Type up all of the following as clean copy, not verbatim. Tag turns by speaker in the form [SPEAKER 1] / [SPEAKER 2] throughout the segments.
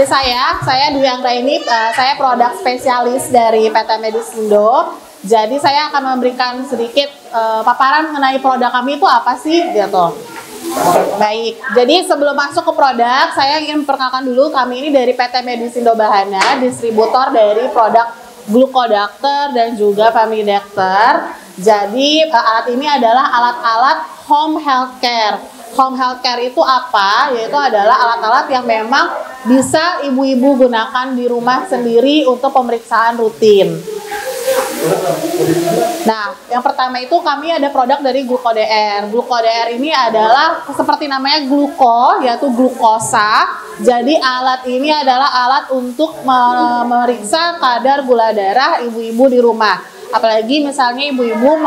[SPEAKER 1] saya Dwi Anggraini, saya produk spesialis dari PT Medisindo. Jadi saya akan memberikan sedikit paparan mengenai produk kami itu apa sih gitu. Baik, jadi sebelum masuk ke produk, saya ingin memperkenalkan dulu kami ini dari PT Medisindo Bahana, distributor dari produk Glucodactor dan juga Family Doctor. Jadi alat ini adalah alat-alat home healthcare. Home healthcare itu apa? Yaitu adalah alat-alat yang memang bisa ibu-ibu gunakan di rumah sendiri untuk pemeriksaan rutin. Nah, yang pertama itu kami ada produk dari GlucoDR. GlucoDR ini adalah seperti namanya gluko, yaitu glukosa. Jadi alat ini adalah alat untuk memeriksa kadar gula darah ibu-ibu di rumah. Apalagi misalnya ibu-ibu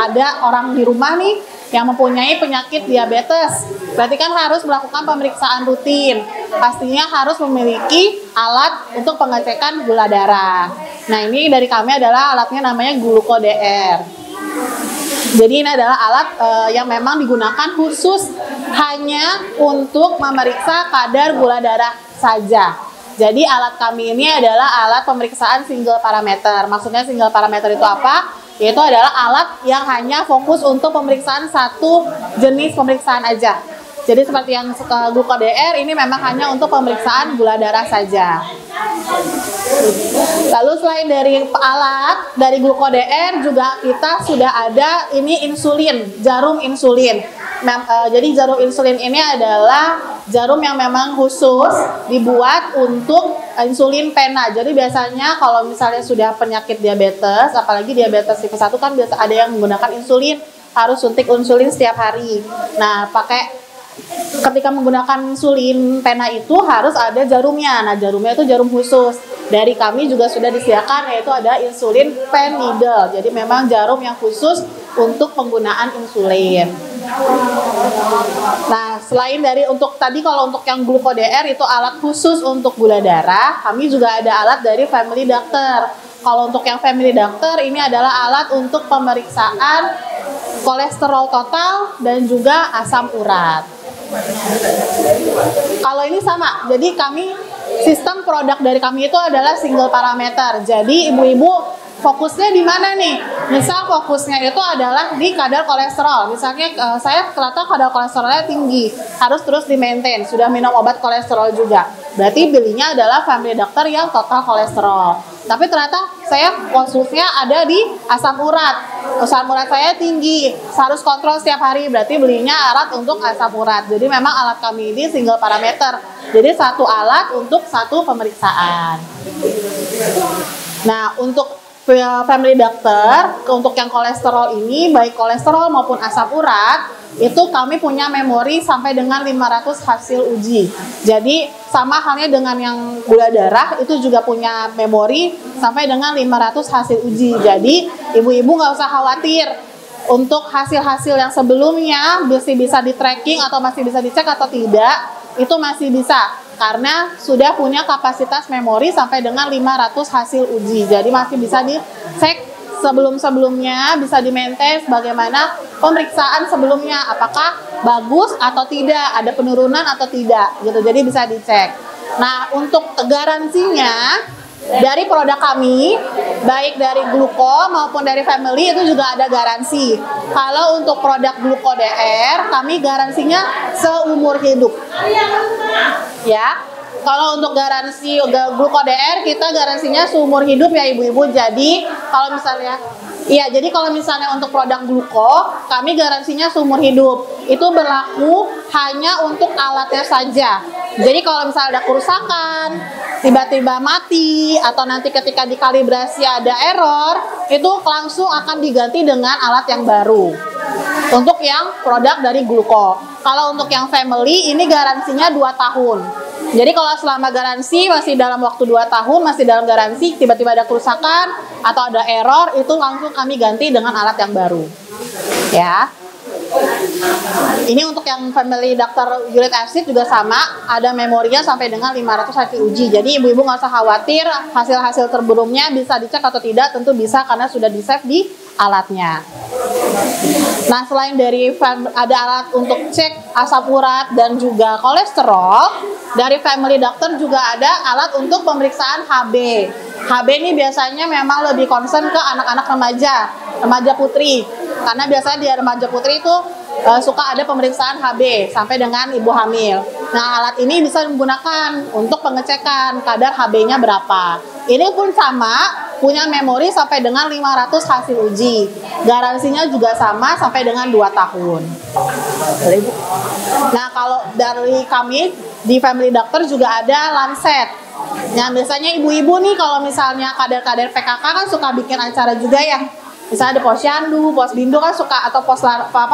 [SPEAKER 1] ada orang di rumah nih yang mempunyai penyakit diabetes, berarti kan harus melakukan pemeriksaan rutin. Pastinya harus memiliki alat untuk pengecekan gula darah. Nah, ini dari kami adalah alatnya namanya GlucoDR. Jadi ini adalah alat yang memang digunakan khusus hanya untuk memeriksa kadar gula darah saja. Jadi alat kami ini adalah alat pemeriksaan single parameter. Maksudnya single parameter itu apa? Yaitu adalah alat yang hanya fokus untuk pemeriksaan satu jenis pemeriksaan aja. Jadi seperti yang GlucoDR ini memang hanya untuk pemeriksaan gula darah saja. Lalu selain dari alat dari GlucoDR juga kita sudah ada ini insulin, jarum insulin. Jadi jarum insulin ini adalah jarum yang memang khusus dibuat untuk insulin pena. Jadi biasanya kalau misalnya sudah penyakit diabetes, apalagi diabetes tipe 1 kan biasa ada yang menggunakan insulin, harus suntik insulin setiap hari. Nah, ketika menggunakan insulin pena itu harus ada jarumnya. Nah, jarumnya itu jarum khusus. Dari kami juga sudah disediakan, yaitu ada insulin pen needle. Jadi memang jarum yang khusus untuk penggunaan insulin. Nah, selain dari kalau untuk yang GlucoDR itu alat khusus untuk gula darah, kami juga ada alat dari Family Doctor. Kalau untuk yang Family Doctor ini adalah alat untuk pemeriksaan kolesterol total dan juga asam urat. Kalau ini sama, jadi sistem produk dari kami itu adalah single parameter. Jadi ibu-ibu fokusnya di mana nih? Misal fokusnya itu adalah di kadar kolesterol. Misalnya saya ternyata kadar kolesterolnya tinggi, harus terus di-maintain. Sudah minum obat kolesterol juga. Berarti belinya adalah Family Doctor yang total kolesterol. Tapi ternyata saya konsulnya ada di asam urat. Asam urat saya tinggi, harus kontrol setiap hari. Berarti belinya alat untuk asam urat. Jadi memang alat kami ini single parameter. Jadi satu alat untuk satu pemeriksaan. Nah, untuk Family Doctor, untuk yang kolesterol ini, baik kolesterol maupun asam urat, itu kami punya memori sampai dengan 500 hasil uji. Jadi sama halnya dengan yang gula darah, itu juga punya memori sampai dengan 500 hasil uji. Jadi ibu-ibu nggak usah khawatir untuk hasil-hasil yang sebelumnya masih bisa di tracking atau masih bisa dicek atau tidak, itu masih bisa. Karena sudah punya kapasitas memori sampai dengan 500 hasil uji. Jadi masih bisa dicek sebelum-sebelumnya, bisa di-maintain bagaimana pemeriksaan sebelumnya, apakah bagus atau tidak, ada penurunan atau tidak gitu. Jadi bisa dicek. Nah, untuk garansinya dari produk kami, baik dari Gluco maupun dari Family itu juga ada garansi. Kalau untuk produk GlucoDR, kami garansinya seumur hidup. Ya, kalau untuk garansi GlucoDR kita garansinya seumur hidup ya ibu-ibu. Jadi kalau misalnya untuk produk Gluco, kami garansinya seumur hidup. Itu berlaku hanya untuk alatnya saja. Jadi kalau misalnya ada kerusakan, tiba-tiba mati, atau nanti ketika dikalibrasi ada error, itu langsung akan diganti dengan alat yang baru. Untuk yang produk dari Gluco. Kalau untuk yang Family, ini garansinya 2 tahun. Jadi kalau selama garansi masih dalam waktu 2 tahun, masih dalam garansi, tiba-tiba ada kerusakan atau ada error, itu langsung kami ganti dengan alat yang baru. Ya. Ini untuk yang Family Doctor Uric Acid juga sama, ada memorinya sampai dengan 500 hasil uji. Jadi ibu-ibu nggak usah khawatir hasil-hasil terburungnya bisa dicek atau tidak, tentu bisa karena sudah di-save di alatnya. Nah, selain dari ada alat untuk cek asam urat dan juga kolesterol, dari family doctor juga ada alat untuk pemeriksaan HB. HB ini biasanya memang lebih concern ke anak-anak remaja putri. Karena biasanya di remaja putri itu suka ada pemeriksaan HB sampai dengan ibu hamil. Nah, alat ini bisa digunakan untuk pengecekan kadar HB-nya berapa. Ini pun sama, punya memori sampai dengan 500 hasil uji. Garansinya juga sama sampai dengan 2 tahun. Nah, kalau dari kami di Family Doctor juga ada Lancet. Nah, biasanya ibu-ibu nih kalau misalnya kadar-kadar PKK kan suka bikin acara juga ya. Misalnya ada posyandu, posbindu kan suka, atau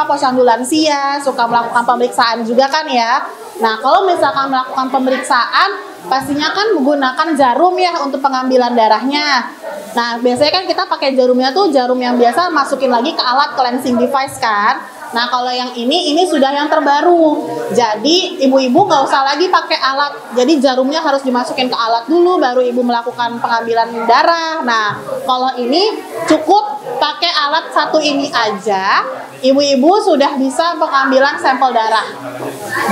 [SPEAKER 1] posyandu lansia suka melakukan pemeriksaan juga kan ya. Nah, kalau misalkan melakukan pemeriksaan pastinya kan menggunakan jarum ya untuk pengambilan darahnya. Nah, biasanya kan kita pakai jarumnya tuh jarum yang biasa masukin lagi ke alat cleansing device kan. Nah, kalau yang ini sudah yang terbaru. Jadi ibu-ibu nggak usah lagi pakai alat. Jadi jarumnya harus dimasukin ke alat dulu, baru ibu melakukan pengambilan darah. Nah, kalau ini cukup pakai alat satu ini aja, ibu-ibu sudah bisa pengambilan sampel darah.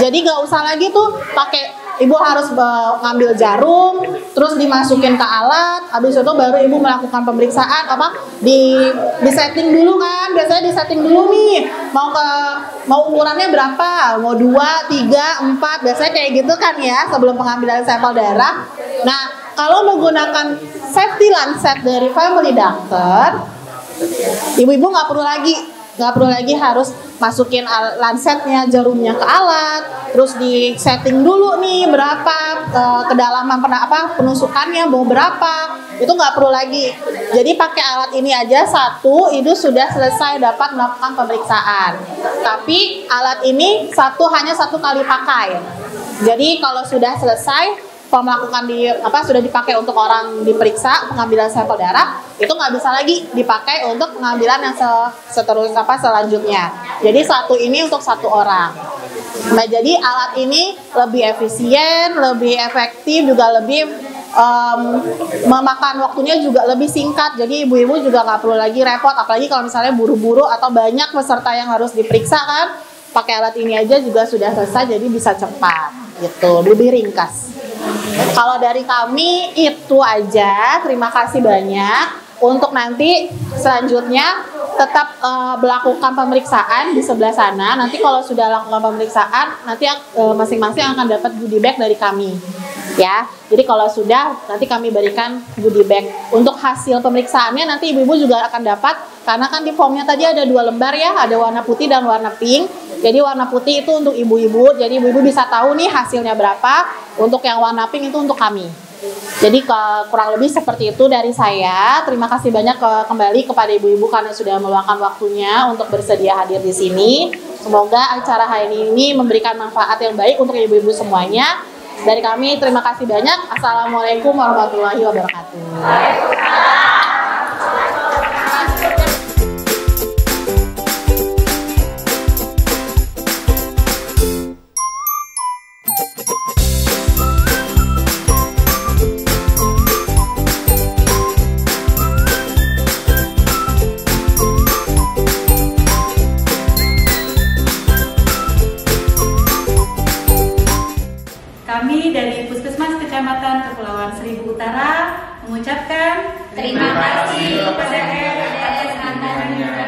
[SPEAKER 1] Jadi nggak usah lagi tuh pakai. Ibu harus ngambil jarum, terus dimasukin ke alat, habis itu baru ibu melakukan pemeriksaan di setting dulu kan, biasanya di setting dulu nih, mau ukurannya berapa, mau 2, 3, 4, biasanya kayak gitu kan ya sebelum pengambilan sampel darah. Nah, kalau menggunakan safety lancet dari Family Doctor, ibu-ibu nggak perlu lagi harus masukin lancetnya, jarumnya ke alat, terus di setting dulu nih berapa kedalaman penusukannya mau berapa, itu nggak perlu lagi. Jadi pakai alat ini aja satu, itu sudah selesai dapat melakukan pemeriksaan. Tapi alat ini hanya satu kali pakai. Jadi kalau sudah selesai sudah dipakai untuk orang diperiksa pengambilan sampel darah, itu nggak bisa lagi dipakai untuk pengambilan yang selanjutnya. Jadi satu ini untuk satu orang. Nah, jadi alat ini lebih efisien, lebih efektif, juga lebih memakan waktunya juga lebih singkat. Jadi ibu-ibu juga nggak perlu lagi repot, apalagi kalau misalnya buru-buru atau banyak peserta yang harus diperiksa kan, pakai alat ini aja juga sudah selesai, jadi bisa cepat gitu, lebih ringkas. Kalau dari kami itu aja, terima kasih banyak. Untuk nanti selanjutnya tetap melakukan pemeriksaan di sebelah sana. Nanti kalau sudah lakukan pemeriksaan, nanti masing-masing akan dapat goodie bag dari kami. Ya, jadi kalau sudah nanti kami berikan goodie bag. Untuk hasil pemeriksaannya nanti ibu-ibu juga akan dapat, karena kan di formnya tadi ada 2 lembar ya, ada warna putih dan warna pink. Jadi warna putih itu untuk ibu-ibu, jadi ibu-ibu bisa tahu nih hasilnya berapa. Untuk yang warna pink itu untuk kami. Jadi kurang lebih seperti itu dari saya. Terima kasih banyak kembali kepada ibu-ibu karena sudah meluangkan waktunya untuk bersedia hadir di sini. Semoga acara hari ini memberikan manfaat yang baik untuk ibu-ibu semuanya. Dari kami terima kasih banyak. Assalamualaikum warahmatullahi wabarakatuh.
[SPEAKER 2] Kami dari Puskesmas Kecamatan Kepulauan Seribu Utara mengucapkan
[SPEAKER 3] terima kasih kepada atas anggarannya.